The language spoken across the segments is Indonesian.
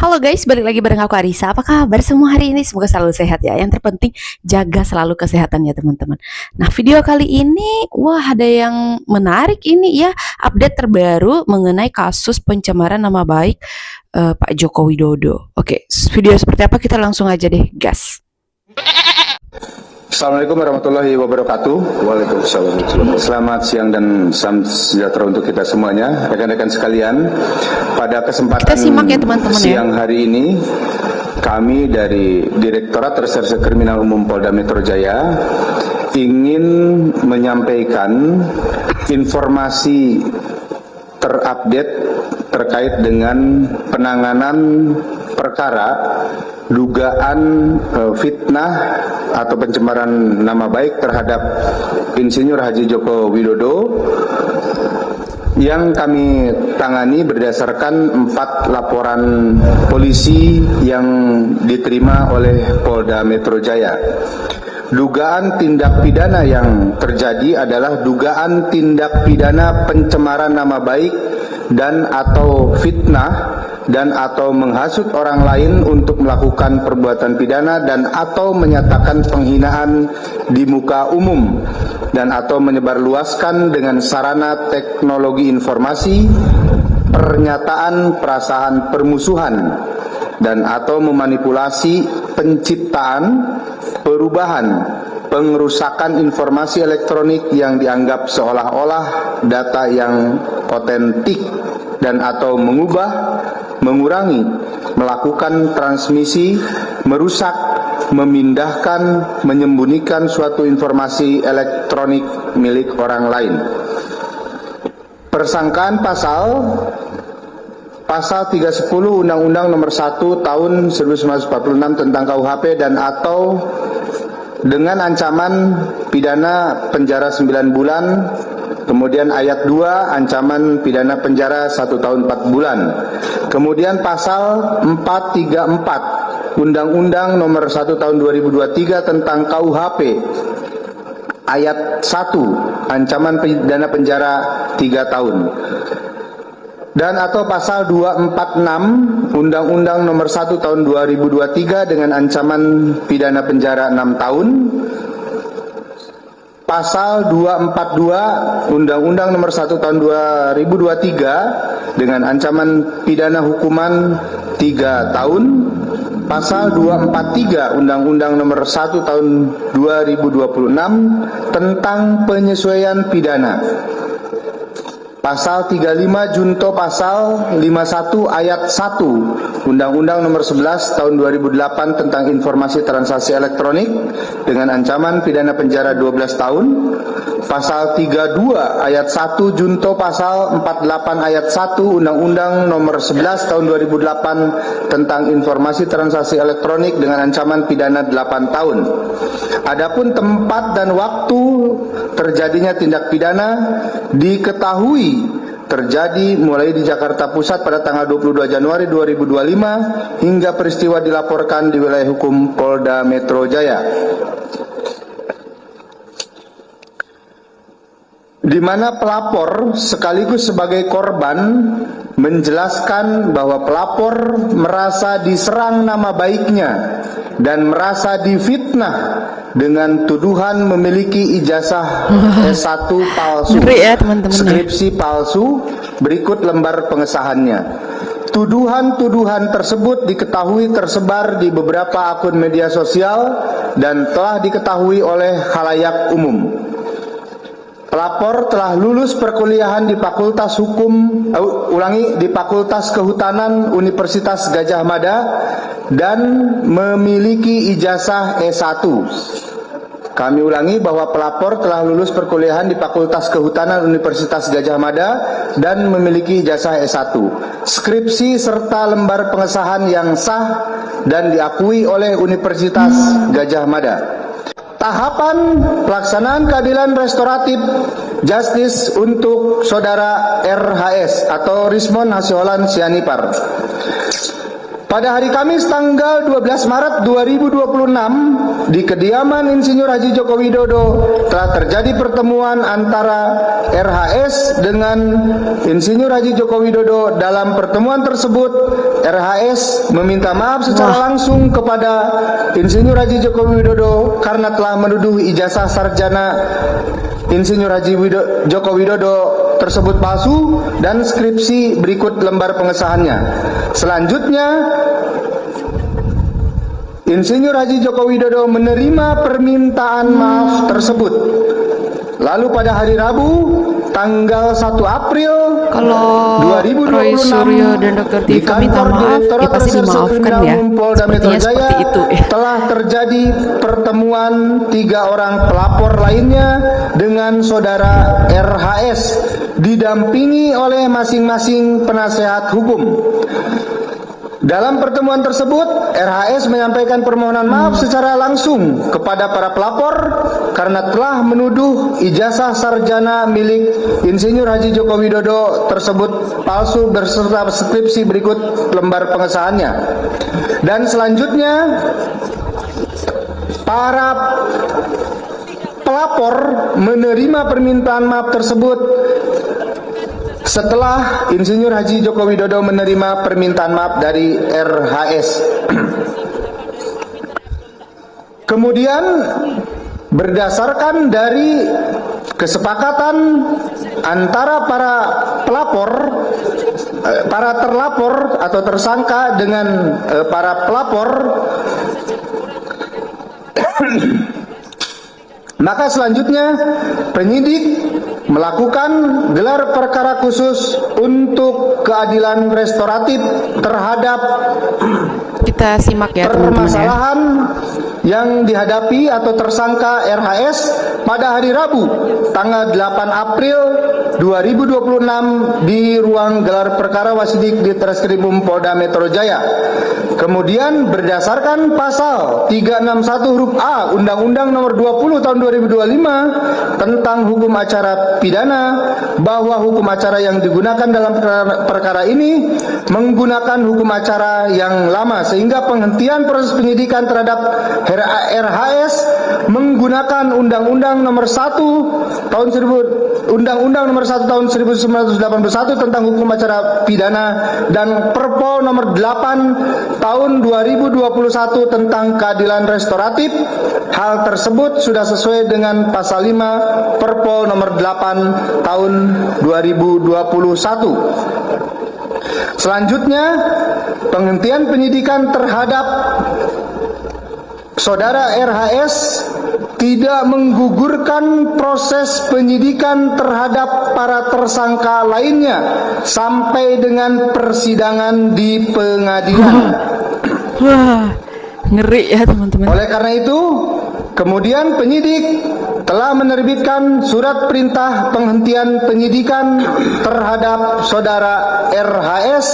Halo guys, balik lagi bareng aku Arisa. Apa kabar semua hari ini? Semoga selalu sehat ya. Yang terpenting jaga selalu kesehatannya teman-teman. Nah, video kali ini ada yang menarik ini ya, update terbaru mengenai kasus pencemaran nama baik Pak Joko Widodo. Oke, video seperti apa kita langsung aja deh, gas. Assalamualaikum warahmatullahi wabarakatuh. Waalaikumsalam. Selamat siang dan salam sejahtera untuk kita semuanya, rekan-rekan sekalian. Pada kesempatan kita simak ya teman-teman siang ya. Hari ini, kami dari Direktorat Reserse Kriminal Umum Polda Metro Jaya ingin menyampaikan informasi terupdate terkait dengan penanganan perkara dugaan fitnah atau pencemaran nama baik terhadap Insinyur Haji Joko Widodo yang kami tangani berdasarkan 4 laporan polisi yang diterima oleh Polda Metro Jaya. Dugaan tindak pidana yang terjadi adalah dugaan tindak pidana pencemaran nama baik dan atau fitnah dan atau menghasut orang lain untuk melakukan perbuatan pidana dan atau menyatakan penghinaan di muka umum dan atau menyebarluaskan dengan sarana teknologi informasi pernyataan perasaan permusuhan dan atau memanipulasi penciptaan, perubahan, pengerusakan informasi elektronik yang dianggap seolah-olah data yang otentik dan atau mengubah, mengurangi, melakukan transmisi, merusak, memindahkan, menyembunyikan suatu informasi elektronik milik orang lain. Persangkaan Pasal 310 Undang-Undang Nomor 1 Tahun 1946 tentang KUHP dan atau dengan ancaman pidana penjara 9 bulan. Kemudian ayat 2 ancaman pidana penjara 1 tahun 4 bulan. Kemudian pasal 434 Undang-Undang Nomor 1 Tahun 2023 tentang KUHP ayat 1 ancaman pidana penjara 3 tahun. Dan atau pasal 246 Undang-Undang Nomor 1 Tahun 2023 dengan ancaman pidana penjara 6 tahun. Pasal 242 Undang-Undang Nomor 1 Tahun 2023 dengan ancaman pidana hukuman 3 tahun. Pasal 243 Undang-Undang Nomor 1 Tahun 2026 tentang penyesuaian pidana. Pasal 35 junto pasal 51 ayat 1 Undang-Undang Nomor 11 Tahun 2008 tentang informasi transaksi elektronik dengan ancaman pidana penjara 12 tahun. Pasal 32 ayat 1 junto pasal 48 ayat 1 Undang-Undang Nomor 11 Tahun 2008 tentang informasi transaksi elektronik dengan ancaman pidana 8 tahun. Adapun tempat dan waktu terjadinya tindak pidana diketahui terjadi mulai di Jakarta Pusat pada tanggal 22 Januari 2025 hingga peristiwa dilaporkan di wilayah hukum Polda Metro Jaya, di mana pelapor sekaligus sebagai korban menjelaskan bahwa pelapor merasa diserang nama baiknya dan merasa difitnah dengan tuduhan memiliki ijazah S1 palsu, ya, teman-teman, skripsi palsu. Berikut lembar pengesahannya. Tuduhan-tuduhan tersebut diketahui tersebar di beberapa akun media sosial dan telah diketahui oleh khalayak umum. Pelapor telah lulus perkuliahan di Fakultas di Fakultas Kehutanan Universitas Gadjah Mada dan memiliki ijazah S1. Kami ulangi bahwa pelapor telah lulus perkuliahan di Fakultas Kehutanan Universitas Gadjah Mada dan memiliki ijazah S1, skripsi serta lembar pengesahan yang sah dan diakui oleh Universitas Gadjah Mada. Tahapan pelaksanaan keadilan restoratif justice untuk saudara RHS atau Rismon Hasyolan Sianipar. Pada hari Kamis tanggal 12 Maret 2026 di kediaman Insinyur Haji Joko Widodo telah terjadi pertemuan antara RHS dengan Insinyur Haji Joko Widodo. Dalam pertemuan tersebut RHS meminta maaf secara langsung kepada Insinyur Haji Joko Widodo karena telah menuduh ijazah sarjana Insinyur Haji Joko Widodo tersebut palsu dan skripsi berikut lembar pengesahannya. Selanjutnya, Insinyur Haji Joko Widodo menerima permintaan maaf tersebut. Lalu pada hari Rabu, tanggal 1 April Kalau Roy 2026 Suryo dan Dr. di Tiva minta kantor maaf, Direktorat ya pasti Reserse dimaafkan Kriminal ya. Umum Polda Metro Sepertinya Jaya seperti itu. telah terjadi pertemuan 3 orang pelapor lainnya dengan saudara RHS didampingi oleh masing-masing penasehat hukum. Dalam pertemuan tersebut, RHS menyampaikan permohonan maaf secara langsung kepada para pelapor karena telah menuduh ijazah sarjana milik Insinyur Haji Joko Widodo tersebut palsu beserta skripsi berikut lembar pengesahannya. Dan selanjutnya, para pelapor menerima permintaan maaf tersebut setelah Insinyur Haji Joko Widodo menerima permintaan maaf dari RHS. Kemudian berdasarkan dari kesepakatan antara para pelapor, para terlapor atau tersangka dengan para pelapor, maka selanjutnya penyidik melakukan gelar perkara khusus untuk keadilan restoratif terhadap Kita simak ya teman-teman ya. permasalahan yang dihadapi atau tersangka RHS pada hari Rabu tanggal 8 April 2026 di ruang gelar perkara Wasidik di Treskrimum Polda Metro Jaya. Kemudian berdasarkan pasal 361 huruf A Undang-Undang Nomor 20 Tahun 2025 tentang hukum acara pidana, bahwa hukum acara yang digunakan dalam perkara ini menggunakan hukum acara yang lama, sehingga penghentian proses penyidikan terhadap RHS menggunakan Undang-Undang Nomor 1 Tahun 1981 tentang hukum acara pidana dan Perpol Nomor 8 Tahun 2021 tentang keadilan restoratif. Hal tersebut sudah sesuai dengan pasal 5 Perpol Nomor 8 Tahun 2021. Selanjutnya, penghentian penyidikan terhadap saudara RHS tidak menggugurkan proses penyidikan terhadap para tersangka lainnya sampai dengan persidangan di pengadilan. Wah, ngeri ya teman-teman. Oleh karena itu, kemudian penyidik telah menerbitkan surat perintah penghentian penyidikan terhadap saudara RHS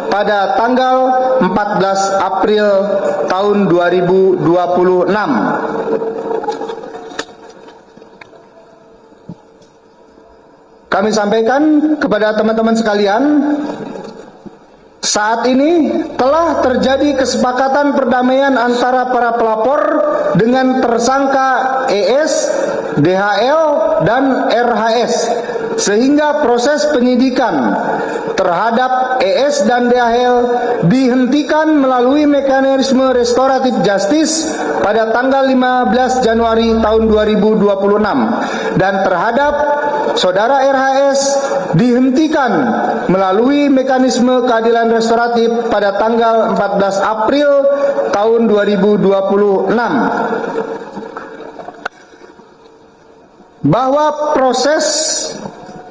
pada tanggal 14 April tahun 2026. Kami sampaikan kepada teman-teman sekalian, saat ini telah terjadi kesepakatan perdamaian antara para pelapor dengan tersangka ES, DHL, dan RHS, sehingga proses penyidikan terhadap ES dan DHL dihentikan melalui mekanisme restoratif justice pada tanggal 15 Januari tahun 2026, dan terhadap saudara RHS dihentikan melalui mekanisme keadilan restoratif pada tanggal 14 April tahun 2026. Bahwa proses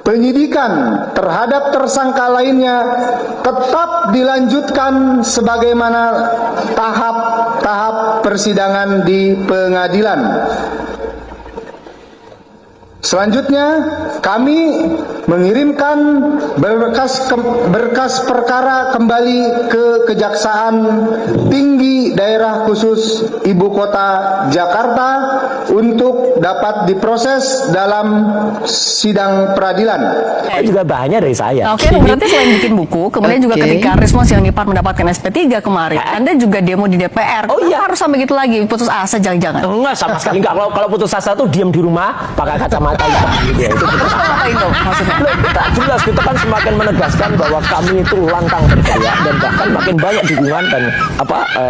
penyidikan terhadap tersangka lainnya tetap dilanjutkan sebagaimana tahap-tahap persidangan di pengadilan. Selanjutnya, kami mengirimkan berkas perkara kembali ke Kejaksaan Tinggi Daerah Khusus Ibu Kota Jakarta untuk dapat diproses dalam sidang peradilan. Juga bahannya dari saya. Oke, berarti selain bikin buku, kemudian juga ketika Rismos yang Nipar mendapatkan SP3 kemarin, Anda juga demo di DPR. Oh iya, harus sampai gitu lagi, putus asa jangan-jangan. Enggak, sama sekali enggak. Kalau putus asa tuh diam di rumah, pakai kacamata hitam gitu ya. Itu putus asa. Apa itu maksudnya? Jelas kita kan semakin menegaskan bahwa kami itu lantang percaya dan bahkan makin banyak dukungan dan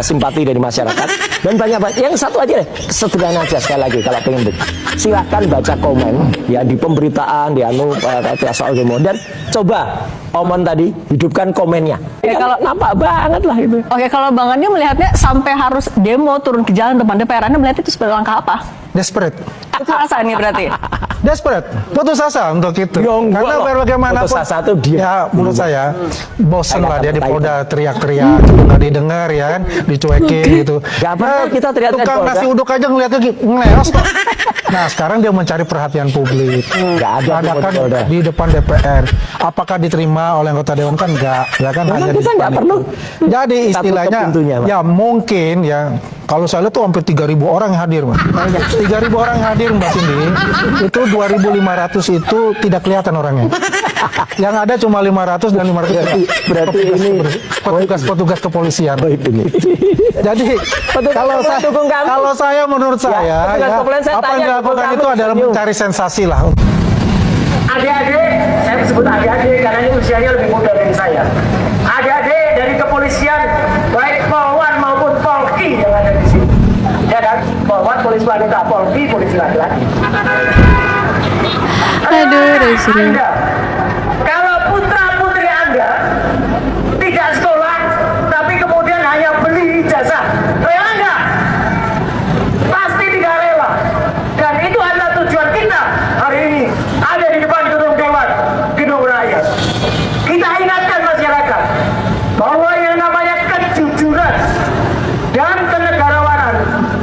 simpati dari masyarakat dan banyak. Yang satu aja deh, sederhana aja sekali lagi kalau pengen silakan baca komen ya di pemberitaan di soal demo dan coba Omon tadi hidupkan komennya. Ya, kalau nampak banget lah itu. Oke, kalau Bang Andi melihatnya sampai harus demo turun ke jalan depan DPR, Anda melihat itu sebagai langkah apa? Desperate. Putus asa nih berarti. Desperate, putus asa untuk itu. Ya, Karena bagaimanapun, putus asa tuh dia. Ya, menurut saya bosan lah dia di Polda teriak-teriak, nggak didengar ya kan, dicuekin gitu. Gak apa kita teriak-teriak tukang Polda. nasi uduk aja ngeliatnya ngeleos kok. Nah, sekarang dia mencari perhatian publik. Nggak ada Adakan Polda. di depan DPR. Apakah diterima oleh anggota dewan kan enggak kan hanya di kita nggak depan perlu. itu. Jadi Kita istilahnya tutup pintunya, Pak. ya mungkin ya kalau saya lihat tuh hampir 3.000 orang yang hadir, Mbak. 3.000 orang yang hadir, Mbak Cindy. Itu 2.500 itu tidak kelihatan orangnya. Yang ada cuma 500 dan 500 berarti ini petugas kepolisian. ini. Jadi kalau saya menurut saya petugas kepolisian saya apa yang tanya, dilakukan kamu itu adalah senyum. mencari sensasi lah. Adik-adik, saya sebut adik-adik karena ini usianya lebih muda dari saya. Adik-adik dari kepolisian, baik Polwan maupun Polki yang ada di sini. Ya kan? Polwan, polisi wanita, Polki, polisi laki-laki. Aduh, Resri. Anda, kalau putra-putri Anda tidak sekolah, tapi kemudian hanya beli ijazah, rela nggak? Pasti tidak rela. Dan itu adalah tujuan kita hari ini ada di depan gedung Dewan, gedung rakyat. Kita ingatkan masyarakat bahwa yang namanya kejujuran dan kenegarawanan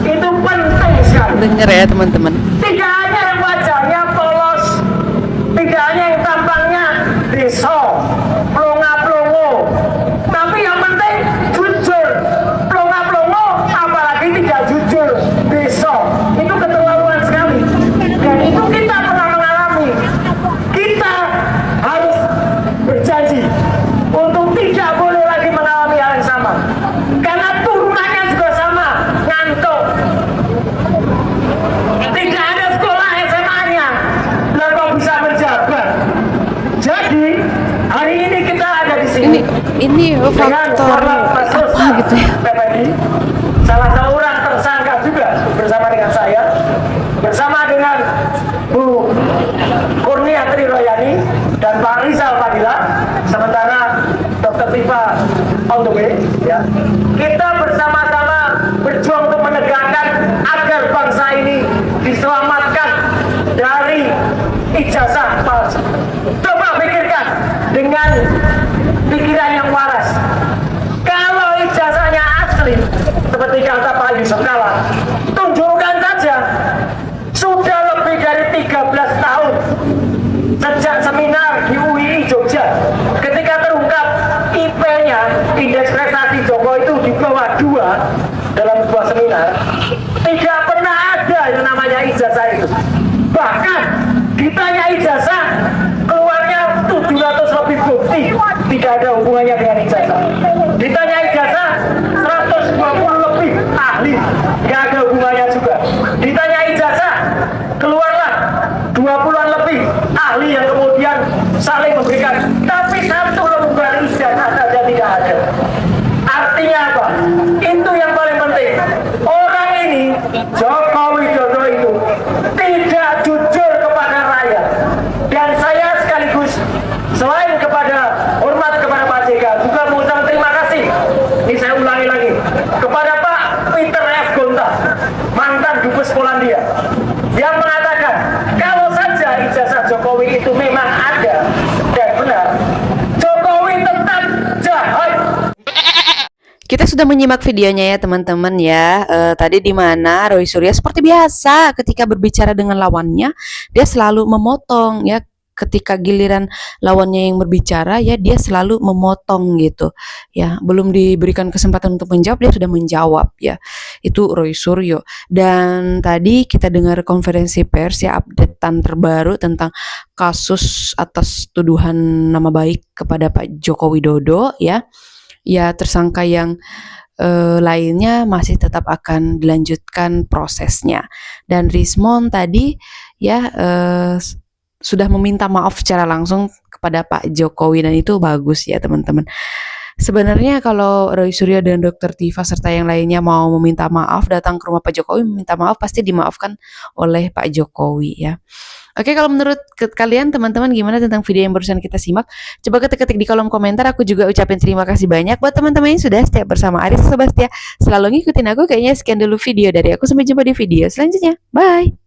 itu penting sekali. Dengar ya teman-teman. Tidak hanya yang wajahnya polos, tidak hanya yang tampangnya deso, plonga-plongo, tapi yang penting jujur. Plonga-plongo apalagi tidak jujur, deso, itu keterlaluan sekali. Dan itu kita pernah mengalami. Kita harus berjanji untuk tidak boleh lagi mengalami hal yang sama. Karena turunannya juga sama, ngantuk. Tidak ada sekolah SMA-nya, lalu kok bisa menjabat. Jadi hari ini kita ada di sini. Ini dengan faktor Bapak Pasus apa gitu ya? PPD, salah seorang tersangka juga bersama dengan saya, bersama dengan Bu Kurnia Triroyani dan Pak Rizal Fadila, sementara Dr. Tifa on the way. Ya. Kita bersama-sama berjuang untuk menegakkan agar bangsa ini diselamatkan dari ijazah palsu. Coba pikirkan dengan pikiran yang waras. Kalau ijazahnya asli, seperti kata Pak Yusuf Kala, tunjukkan saja. Sudah lebih dari 13 tahun sejak seminar di UII Jogja, ketika terungkap IP-nya, indeks prestasi Joko itu di bawah 2 dalam sebuah seminar, tidak pernah ada yang namanya ijazah itu. Bahkan ditanya ijazah, keluarnya 700 lebih bukti tidak ada hubungannya dengan ijazah. Ditanya ijazah, 120 lebih ahli, tidak ada hubungannya juga. Ditanya ijazah, keluarlah 20-an lebih ahli yang kemudian saling memberikan, tapi satu lembar ijazah saja tidak ada. Artinya apa? Itu yang paling penting. Orang ini, Joko Widodo itu tidak jujur kepada rakyat. Dan saya sekaligus selain kepada hormat kepada Pak JK juga mengucapkan terima Kita sudah menyimak videonya ya teman-teman ya. Tadi di mana Roy Suryo seperti biasa ketika berbicara dengan lawannya, dia selalu memotong ya. Ketika giliran lawannya yang berbicara ya dia selalu memotong gitu ya, belum diberikan kesempatan untuk menjawab dia sudah menjawab ya. Itu Roy Suryo. Dan tadi kita dengar konferensi pers ya, updatean terbaru tentang kasus atas tuduhan nama baik kepada Pak Joko Widodo ya. Ya, tersangka yang lainnya masih tetap akan dilanjutkan prosesnya. Dan Rismon tadi ya sudah meminta maaf secara langsung kepada Pak Jokowi dan itu bagus ya teman-teman. Sebenarnya kalau Roy Suryo dan Dr. Tifa serta yang lainnya mau meminta maaf, datang ke rumah Pak Jokowi meminta maaf, pasti dimaafkan oleh Pak Jokowi ya. Oke, kalau menurut kalian teman-teman gimana tentang video yang barusan kita simak? Coba ketik-ketik di kolom komentar. Aku juga ucapin terima kasih banyak buat teman-teman yang sudah setia bersama Aris Sebastia. Selalu ngikutin aku. Kayaknya sekian dulu video dari aku. Sampai jumpa di video selanjutnya. Bye!